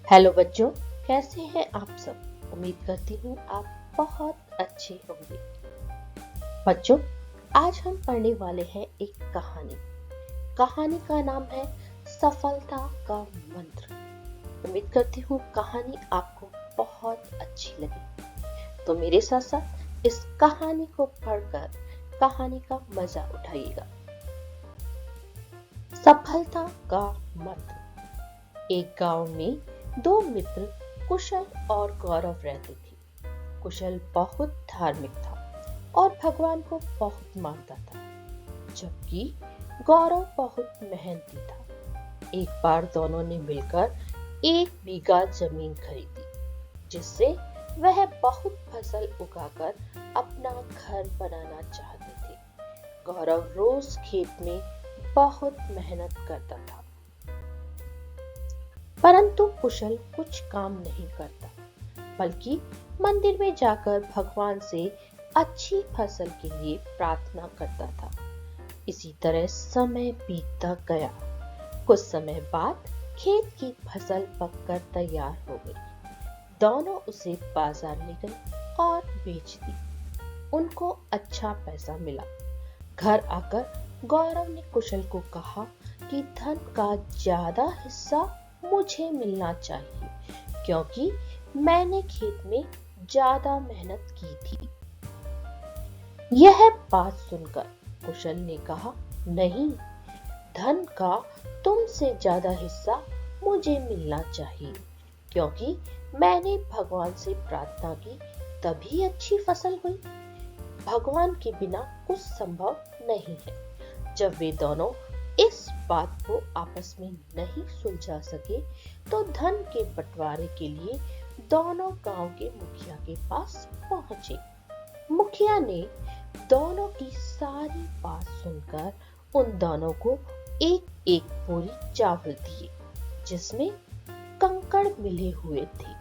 Hello बच्चों, कैसे हैं आप सब। उम्मीद करती हूँ आप बहुत अच्छे होंगे। बच्चों, आज हम पढ़ने वाले हैं एक कहानी। कहानी का नाम है सफलता का मंत्र। उम्मीद करती हूँ कहानी आपको बहुत अच्छी लगी। तो मेरे साथ साथ इस कहानी को पढ़कर कहानी का मजा उठाइएगा। सफलता का मंत्र। एक गांव में दो मित्र कुशल और गौरव रहते थे। कुशल बहुत धार्मिक था और भगवान को बहुत मानता था, जबकि गौरव बहुत मेहनती था। एक बार दोनों ने मिलकर 1 बीघा जमीन खरीदी, जिससे वह बहुत फसल उगाकर अपना घर बनाना चाहते थे। गौरव रोज खेत में बहुत मेहनत करता था, परंतु कुशल कुछ काम नहीं करता, बल्कि मंदिर में जाकर भगवान से अच्छी फसल के लिए प्रार्थना करता था। इसी तरह समय बीतता गया। कुछ समय बाद खेत की फसल पककर तैयार हो गई। दोनों उसे बाजार ले गए और बेच दी। उनको अच्छा पैसा मिला। घर आकर गौरव ने कुशल को कहा कि धन का ज्यादा हिस्सा मुझे मिलना चाहिए, क्योंकि मैंने खेत में ज्यादा मेहनत की थी। यह बात सुनकर कुशल ने कहा, नहीं, धन का तुमसे ज्यादा हिस्सा मुझे मिलना चाहिए, क्योंकि मैंने भगवान से प्रार्थना की, तभी अच्छी फसल हुई। भगवान के बिना कुछ संभव नहीं है। जब वे दोनों इस बात को आपस में नहीं सुलझा सके, तो धन के बंटवारे के लिए दोनों गांव के मुखिया के पास पहुंचे। मुखिया ने दोनों की सारी बात सुनकर उन दोनों को एक एक बोरी चावल दिए, जिसमें कंकड़ मिले हुए थे।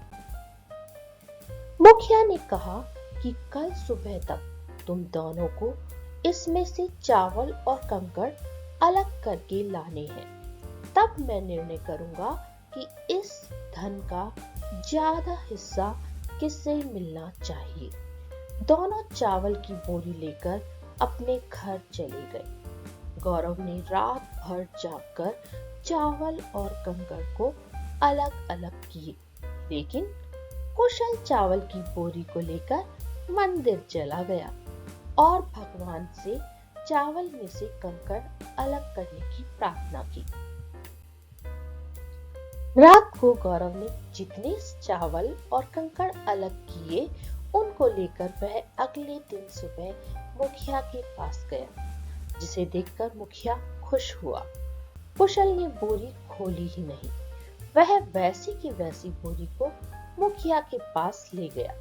मुखिया ने कहा कि कल सुबह तक तुम दोनों को इसमें से चावल और कंकड़ अलग करके लाने हैं। तब मैं निर्णय करूंगा कि इस धन का ज्यादा हिस्सा किसे मिलना चाहिए। दोनों चावल की बोरी लेकर अपने घर चले गए। गौरव ने रात भर जागकर चावल और कंकड़ को अलग अलग किए, लेकिन कुशल चावल की बोरी को लेकर मंदिर चला गया और भगवान से चावल में से कंकड़ अलग करने की प्रार्थना की। रात को गौरव ने जितने चावल और कंकड़ अलग किए, उनको लेकर वह अगले दिन सुबह मुखिया के पास गया, जिसे देखकर मुखिया खुश हुआ। कुशल ने बोरी खोली ही नहीं। वह वैसी की वैसी बोरी को मुखिया के पास ले गया।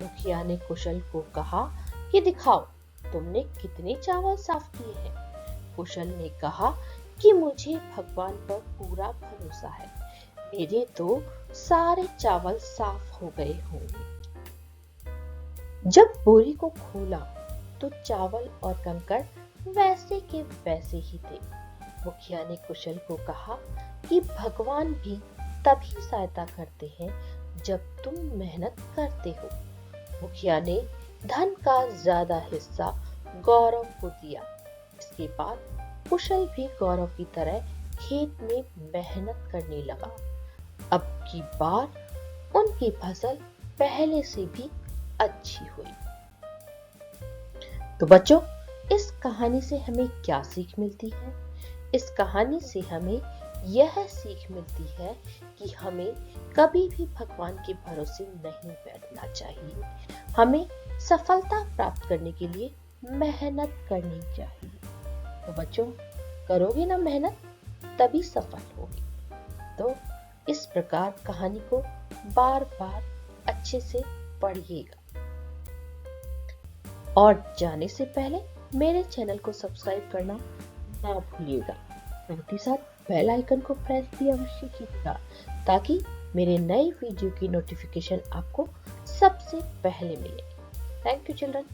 मुखिया ने कुशल को कहा कि दिखाओ, तुमने कितने चावल साफ किए हैं। कुशल ने कहा कि मुझे भगवान पर पूरा भरोसा है, मेरे तो सारे चावल साफ हो गए होंगे। जब बोरी को खोला तो चावल और कंकड़ वैसे के वैसे ही थे। मुखिया ने कुशल को कहा कि भगवान भी तभी सहायता करते हैं जब तुम मेहनत करते हो। मुखिया ने धन का ज्यादा हिस्सा गौरव को दिया। इसके बाद कुशल भी गौरव की तरह खेत में मेहनत करने लगा। अब की बार उनकी फसल पहले से भी अच्छी हुई। तो बच्चों, इस कहानी से हमें क्या सीख मिलती है? इस कहानी से हमें यह सीख मिलती है कि हमें कभी भी भगवान के भरोसे नहीं बैठना चाहिए। हमें सफलता प्राप्त करने के लिए मेहनत करनी चाहिए। तो बच्चों, करोगे ना मेहनत, तभी सफल होगी। तो इस प्रकार कहानी को बार बार अच्छे से पढ़िएगा। और जाने से पहले मेरे चैनल को सब्सक्राइब करना ना भूलिएगा। साथ ही साथ बेल आइकन को प्रेस भी अवश्य कीजिएगा, ताकि मेरे नए वीडियो की नोटिफिकेशन आपको सबसे पहले मिले। Thank you children.